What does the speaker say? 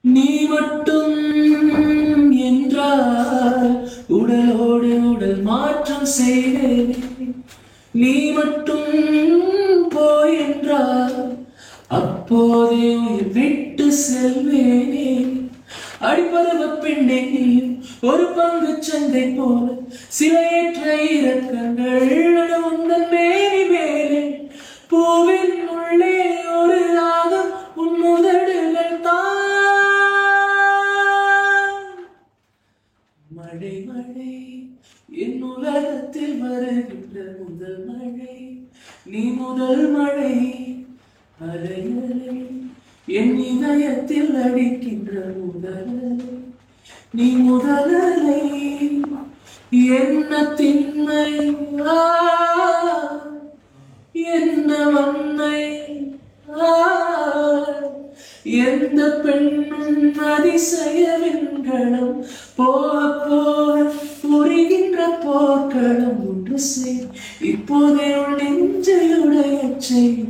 நீ மட்டும் என்றால் உடலோடு உடல் மாற்றம் செய்வேனே. நீ மட்டும் போய் என்றால் அப்போதே உயிர் விட்டு செல்வேனே. அடிப்பருவ பெண்ணே நீயும் ஒரு பங்கு சந்தை போல சிலையற்ற இறக்கங்கள் உந்தன் மேனி மேலே. பூவின் உள்ளே ஒரு ராகம் உன் முதடுகள் தான். மழை மழை என் உலகத்தில் வருகின்ற முதல் மழை. நீ முதல் மழை. அலை அலை என் இதயத்தில் அடிக்கின்ற முதலை. நீ முதலை. என்ன திண்மை என்ன வன்மை. எந்த பெண்ணும் அதிசய விண்களும் போக போக புரிகின்ற போர்க்களம் ஒன்று செய். இப்போதே உன் நெஞ்சையுடைய செய்.